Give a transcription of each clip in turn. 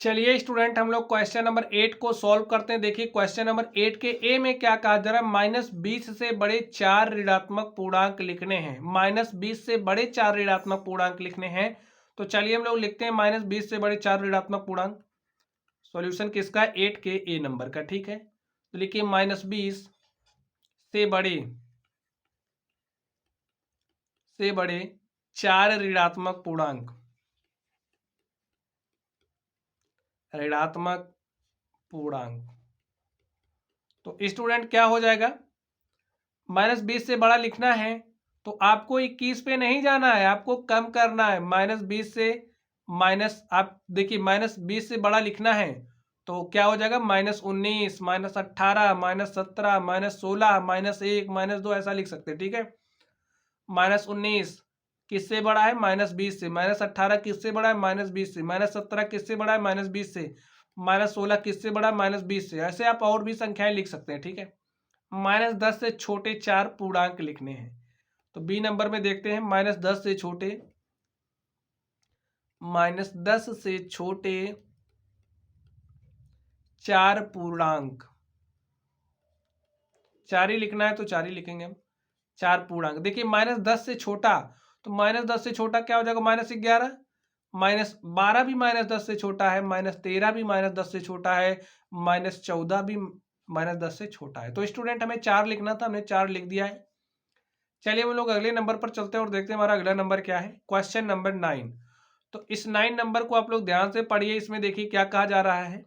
चलिए स्टूडेंट, हम लोग क्वेश्चन नंबर 8 को सॉल्व करते हैं। देखिए क्वेश्चन नंबर 8 के ए में क्या कहा जा रहा है, -20 से बड़े 4 ऋणात्मक पूर्णांक लिखने हैं। -20 से बड़े 4 ऋणात्मक पूर्णांक लिखने हैं। तो चलिए हम लोग लिखते हैं -20 से बड़े 4 ऋणात्मक पूर्णांक। सॉल्यूशन किसका है, 8 के ए नंबर का। ठीक है, तो लिखिए -20 से बड़े 4 ऋणात्मक पूर्णांक। ऋणात्मक पूर्णांक तो स्टूडेंट क्या हो जाएगा, -20 से बड़ा लिखना है तो आपको 21 पे नहीं जाना है, आपको कम करना है। -20 से माइनस, आप देखिए -20 से बड़ा लिखना है तो क्या हो जाएगा, -19, -18, -17, -16, -1, -2 ऐसा लिख सकते हैं। ठीक है, -19 किससे बड़ा है, -20 से। -18 किससे बड़ा है, -20 से। -17 किससे बड़ा है, -20 से। -16 किससे बड़ा है, -20 से। ऐसे आप और भी संख्याएं लिख सकते हैं। ठीक है, -10 से छोटे 4 पूर्णांक लिखने हैं। तो बी नंबर में देखते हैं, -10 से छोटे, -10 से छोटे 4 पूर्णांक। 4 ही लिखना है तो 4 ही लिखेंगे हम। 4 पूर्णांक। देखिए -10 से छोटा, तो -10 से छोटा क्या हो जाएगा, -11, -12 भी -10 से छोटा है, -13 भी -10 से छोटा है, -14 भी -10 से छोटा है। तो स्टूडेंट हमें 4 लिखना था, हमने 4 लिख दिया है। चलिए हम लोग अगले नंबर पर चलते हैं और देखते हैं हमारा अगला नंबर क्या है। Question number 9। तो इस 9 नंबर को आप लोग ध्यान से पढ़िए। इसमें देखिए क्या कहा जा रहा है,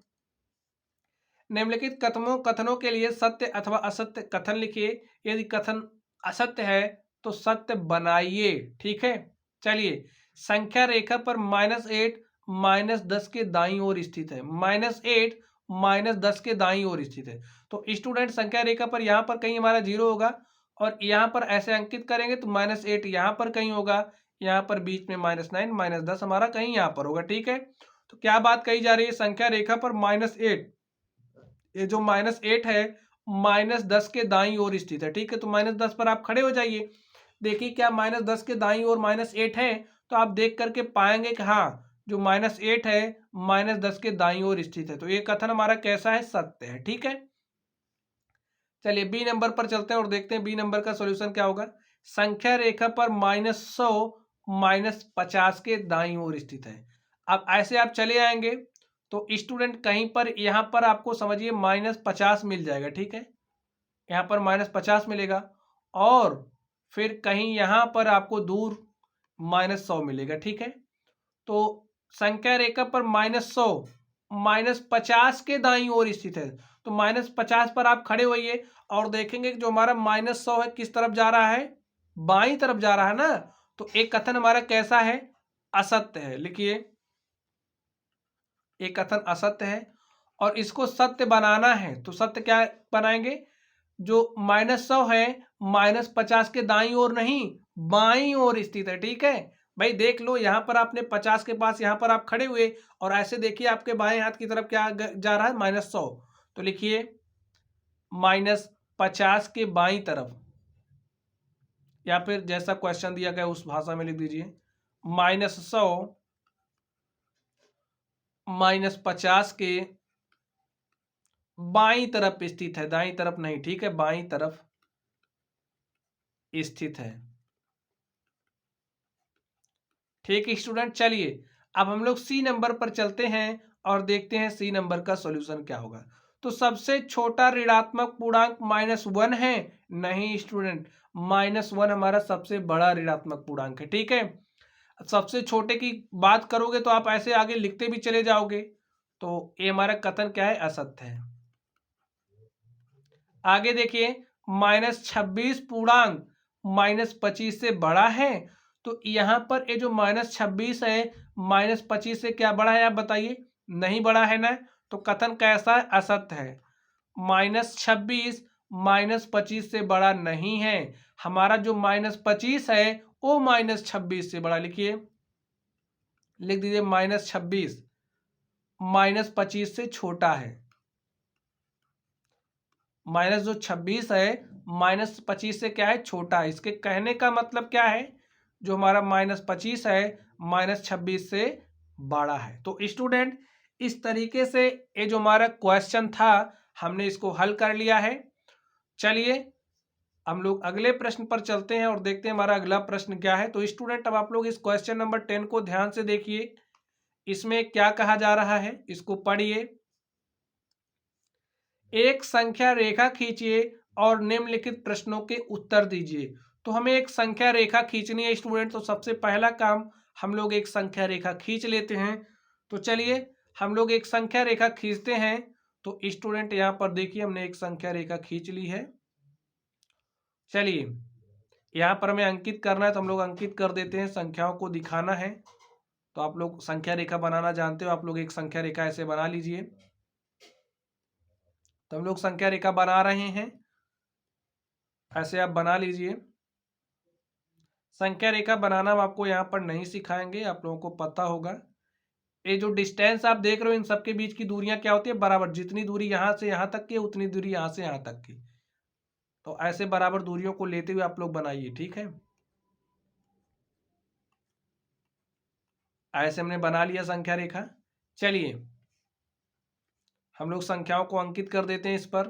निम्नलिखित कथनों के लिए सत्य अथवा असत्य कथन लिखिए। यदि कथन असत्य है तो सत्य बनाइए। ठीक है, चलिए, संख्या रेखा पर -8 -10 के दाईं ओर स्थित है। -8 -10 के दाईं ओर स्थित है। तो स्टूडेंट संख्या रेखा पर यहाँ पर कहीं हमारा 0 होगा और यहाँ पर ऐसे अंकित करेंगे तो -8 यहाँ पर कहीं होगा, यहाँ पर बीच में -9 -10 हमारा कहीं यहाँ पर होगा। ठीक है, तो क्या बात कही जा रही है, संख्या रेखा पर -8, ये जो -8 है -10 के दाईं ओर स्थित है। ठीक है, तो -10 पर आप खड़े हो जाइए। देखिए क्या -10 के दाईं ओर -8 है, तो आप देख करके पाएंगे कि हाँ, जो -8 है -10 के दाईं ओर स्थित है। तो ये कथन हमारा कैसा है, सत्य है। ठीक है, चलिए बी नंबर पर चलते हैं और देखते हैं बी नंबर का सॉल्यूशन क्या होगा। संख्या रेखा पर -100 -50 के दाईं ओर स्थित है। अब ऐसे आप चले आएंगे तो स्टूडेंट कहीं पर यहाँ पर आपको समझिए -50 मिल जाएगा। ठीक है, यहाँ पर -50 मिलेगा और फिर कहीं यहाँ पर आपको दूर -100 मिलेगा। ठीक है, तो संख्या रेखा पर -100 -50 के दाईं ओर स्थित है। तो -50 पर आप खड़े होइए और देखेंगे कि जो हमारा -100 है किस तरफ जा रहा है, बाईं तरफ जा रहा है ना। तो एक कथन हमारा कैसा है, असत्य है। लिखिए, एक कथन असत्य है और इसको सत्य बनाना है। तो सत्य क्या बनाएंगे, जो -100 है -50 के दाईं ओर नहीं, बाईं ओर स्थित है। ठीक है भाई, देख लो यहाँ पर आपने 50 के पास यहाँ पर आप खड़े हुए और ऐसे देखिए आपके बाएं हाथ की तरफ क्या जा रहा है, -100। तो लिखिए -50 के बाईं तरफ, या फिर जैसा क्वेश्चन दिया गया उस भाषा में लिख दीजिए, -100 -50 के बाईं तरफ स्थित है, दाईं तरफ नहीं। ठीक है, बाईं तरफ स्थित है। ठीक है स्टूडेंट, चलिए अब हम लोग सी नंबर पर चलते हैं और देखते हैं सी नंबर का सॉल्यूशन क्या होगा। तो सबसे छोटा ऋणात्मक पूर्णांक -1 है। नहीं स्टूडेंट, -1 हमारा सबसे बड़ा ऋणात्मक पूर्णांक है। ठीक है, सबसे छोटे की बात करोगे तो आप ऐसे आगे लिखते भी चले जाओगे। तो ये हमारा कथन क्या है, असत्य है। आगे देखिए, -26 पूर्णांक -25 से बड़ा है। तो यहाँ पर ये जो -26 है -25 से क्या बड़ा है, आप बताइए। नहीं बड़ा है ना, तो कथन कैसा है, असत्य है। -26 -25 से बड़ा नहीं है। हमारा जो -25 है वो -26 से बड़ा। लिखिए, लिख दीजिए -26 -25 से छोटा है। माइनस जो 26 है -25 से क्या है, छोटा है। इसके कहने का मतलब क्या है, जो हमारा -25 है -26 से बड़ा है। तो स्टूडेंट इस तरीके से ये जो हमारा क्वेश्चन था हमने इसको हल कर लिया है। चलिए हम लोग अगले प्रश्न पर चलते हैं और देखते हैं हमारा अगला प्रश्न क्या है। तो स्टूडेंट अब आप लोग इस क्वेश्चन नंबर 10 को ध्यान से देखिए, इसमें क्या कहा जा रहा है इसको पढ़िए। एक संख्या रेखा खींचिए और निम्नलिखित प्रश्नों के उत्तर दीजिए। तो हमें एक संख्या रेखा खींचनी है स्टूडेंट, तो सबसे पहला काम हम लोग एक संख्या रेखा खींच लेते हैं। तो चलिए हम लोग एक संख्या रेखा खींचते हैं। तो स्टूडेंट यहाँ पर देखिए हमने एक संख्या रेखा खींच ली है। चलिए यहाँ पर हमें अंकित करना है तो हम लोग अंकित कर देते हैं, संख्याओं को दिखाना है। तो आप लोग संख्या रेखा बनाना जानते हो, आप लोग एक संख्या रेखा ऐसे बना लीजिए। तो हम लोग संख्या रेखा बना रहे हैं, ऐसे आप बना लीजिए। संख्या रेखा बनाना हम आपको यहाँ पर नहीं सिखाएंगे, आप लोगों को पता होगा। ये जो डिस्टेंस आप देख रहे हो इन सबके बीच की दूरियां क्या होती है, बराबर। जितनी दूरी यहाँ से यहाँ तक की उतनी दूरी यहाँ से यहाँ तक की। तो ऐसे बराबर दूरियों को लेते हुए आप लोग बनाइए, ठीक है। ऐसे हमने बना लिया संख्या रेखा। चलिए हम लोग संख्याओं को अंकित कर देते हैं इस पर।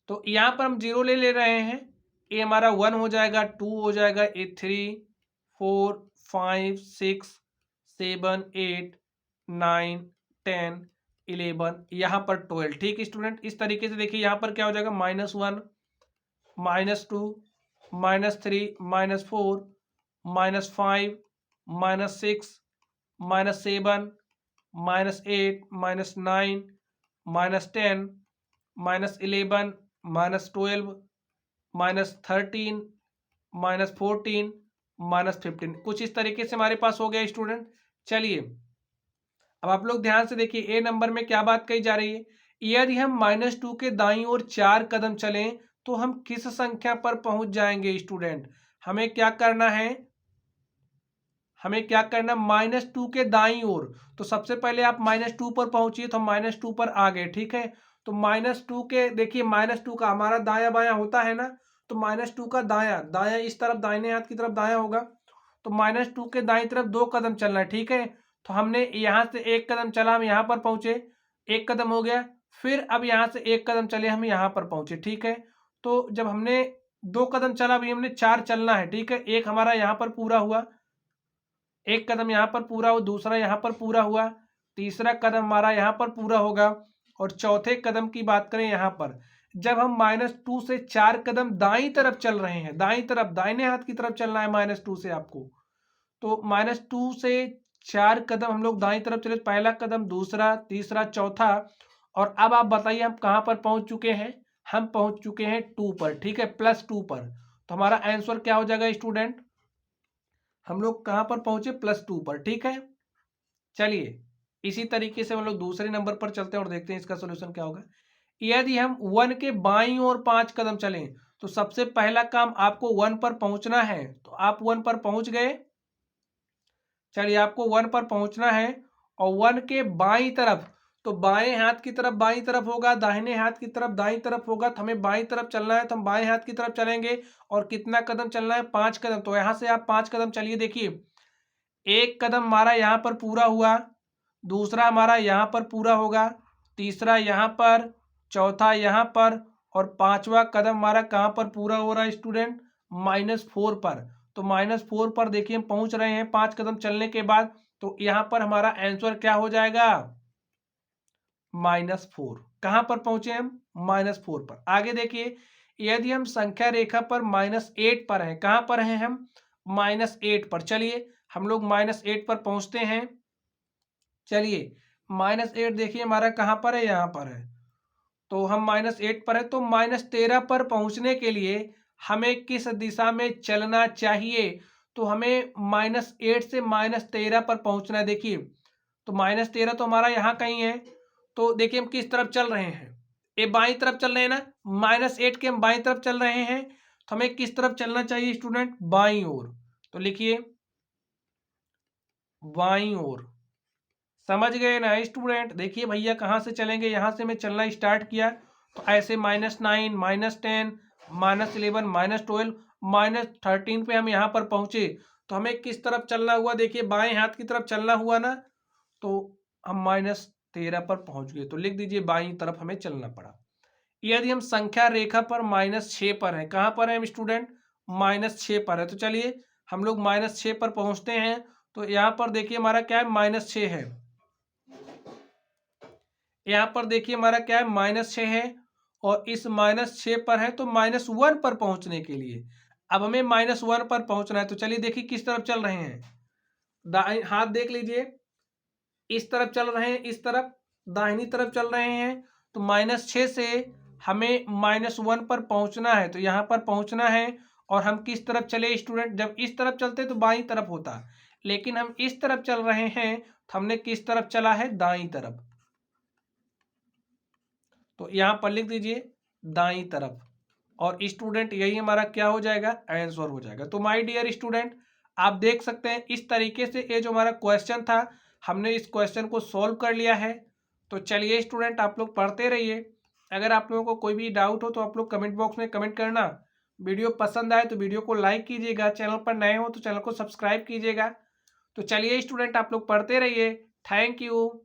तो यहाँ पर हम 0 ले रहे हैं। ए हमारा 1 हो जाएगा, 2 हो जाएगा, ए 3, 4, 5, 6, 7, 8, 9, 10, 11, यहाँ पर 12। ठीक स्टूडेंट, इस तरीके से देखिए यहाँ पर क्या हो जाएगा, -1, -2, -3, -4, -5, -6, -7, -8, -9, -10, -11, -12, -13, -14, -15। कुछ इस तरीके से हमारे पास हो गया स्टूडेंट। चलिए अब आप लोग ध्यान से देखिए, ए नंबर में क्या बात कही जा रही है। यदि हम -2 के दाईं ओर 4 कदम चलें तो हम किस संख्या पर पहुंच जाएंगे स्टूडेंट। हमें क्या करना है, हमें क्या करना, -2 के दाईं ओर। तो सबसे पहले आप -2 पर पहुंचिए, तो -2 पर आ गए, ठीक है। तो -2 के देखिए, -2 का हमारा दाया बाया होता है ना, तो -2 का दाया दाया इस तरफ, दाहिने हाथ की तरफ दाया होगा। तो -2 के दाईं तरफ 2 कदम चलना है, ठीक है। तो हमने यहाँ से 1 कदम चला, हम यहाँ पर पहुंचे, 1 कदम हो गया। फिर अब यहाँ से 1 कदम चले, हम यहाँ पर पहुंचे, ठीक है। तो जब हमने 2 कदम चला, अभी हमने 4 चलना है, ठीक है। एक हमारा यहाँ पर पूरा हुआ, 1 कदम यहाँ पर पूरा हुआ, दूसरा यहाँ पर पूरा हुआ, तीसरा कदम हमारा यहाँ पर पूरा होगा, और चौथे कदम की बात करें यहाँ पर, जब हम -2 से 4 कदम दाईं तरफ चल रहे हैं, दाईं तरफ दाहिने हाथ की तरफ चलना है -2 से आपको। तो -2 से 4 कदम हम लोग दाईं तरफ चले, पहला कदम, दूसरा, तीसरा, चौथा, और अब आप बताइए हम कहाँ पर पहुंच चुके हैं। हम पहुंच चुके हैं 2 पर, ठीक है, +2 पर। तो हमारा आंसर क्या हो जाएगा स्टूडेंट, हम लोग कहां पर पहुंचे, +2 पर, ठीक है। चलिए इसी तरीके से हम लोग दूसरे नंबर पर चलते हैं और देखते हैं इसका सोल्यूशन क्या होगा। यदि हम 1 के बाईं ओर 5 कदम चलें तो सबसे पहला काम आपको 1 पर पहुंचना है। तो आप 1 पर पहुंच गए। चलिए आपको 1 पर पहुंचना है, और 1 के बाईं तरफ, तो बाएं हाथ की तरफ बाईं तरफ होगा, दाहिने हाथ की तरफ दाईं तरफ होगा। तो हमें बाईं तरफ चलना है, तो हम बाएं हाथ की तरफ चलेंगे। और कितना कदम चलना है, 5 कदम। तो यहां से आप 5 कदम चलिए। देखिए 1 कदम हमारा यहाँ पर पूरा हुआ, दूसरा हमारा यहाँ पर पूरा होगा, तीसरा यहाँ पर, चौथा यहाँ पर, और पांचवा कदम हमारा कहाँ पर पूरा हो रहा है स्टूडेंट, -4 पर। तो -4 पर देखिए हम पहुंच रहे हैं 5 कदम चलने के बाद। तो यहाँ पर हमारा आंसर क्या हो जाएगा, -4। कहां पर पहुंचे हम, -4 पर। आगे देखिए, यदि हम संख्या रेखा पर -8 पर हैं, कहां पर हैं हम, -8 पर। चलिए हम लोग -8 पर पहुंचते हैं। चलिए -8 देखिए हमारा कहां पर है, यहां पर है। तो हम -8 पर है, तो -13 पर पहुंचने के लिए हमें किस दिशा में चलना चाहिए। तो हमें -8 से -13 पर पहुंचना है। देखिए तो -13 तो हमारा यहाँ कहीं है। तो देखिए हम किस तरफ चल रहे हैं, ये बाईं तरफ चल रहे हैं ना, -8 के हम बाईं तरफ चल रहे हैं। तो हमें किस तरफ चलना चाहिए स्टूडेंट, बाईं ओर। तो लिखिए बाईं ओर। समझ गए ना स्टूडेंट। देखिए भैया कहाँ से चलेंगे, यहाँ से मैं चलना स्टार्ट किया, तो ऐसे -9, -10, -11, -12, -13 पे हम यहाँ पर पहुंचे। तो हमें किस तरफ चलना हुआ, देखिए बाएं हाथ की तरफ चलना हुआ ना, तो हम -13 पर पहुंच गए। तो लिख दीजिए बाईं तरफ हमें चलना पड़ा। यदि हम संख्या रेखा पर -6 पर है, कहां पर है हम स्टूडेंट, -6 पर है, तो चलिए हम लोग -6 पर पहुंचते हैं। तो यहाँ पर देखिए हमारा क्या है, -6 है। यहाँ पर देखिए हमारा क्या है, -6 है, और इस -6 पर है, तो -1 पर पहुंचने के लिए अब हमें -1 पर पहुंचना है। तो चलिए देखिए किस तरफ चल रहे हैं, दाएं हाथ देख लीजिए, इस तरफ चल रहे हैं, इस तरफ दाहिनी तरफ चल रहे हैं। तो -6 से हमें -1 पर पहुंचना है, तो यहाँ पर पहुंचना है। और हम किस तरफ चले स्टूडेंट, जब इस तरफ चलते तो बाईं तरफ होता, लेकिन हम इस तरफ चल रहे हैं, तो हमने किस तरफ चला है, दाईं तरफ। तो यहाँ पर लिख दीजिए दाईं तरफ, और स्टूडेंट यही हमारा क्या हो जाएगा, आंसर हो जाएगा। तो माय डियर स्टूडेंट, आप देख सकते हैं इस तरीके से ये जो हमारा क्वेश्चन था, हमने इस क्वेश्चन को सॉल्व कर लिया है। तो चलिए स्टूडेंट, आप लोग पढ़ते रहिए। अगर आप लोगों को कोई भी डाउट हो तो आप लोग कमेंट बॉक्स में कमेंट करना। वीडियो पसंद आए तो वीडियो को लाइक कीजिएगा, चैनल पर नए हो तो चैनल को सब्सक्राइब कीजिएगा। तो चलिए स्टूडेंट, आप लोग पढ़ते रहिए। Thank you.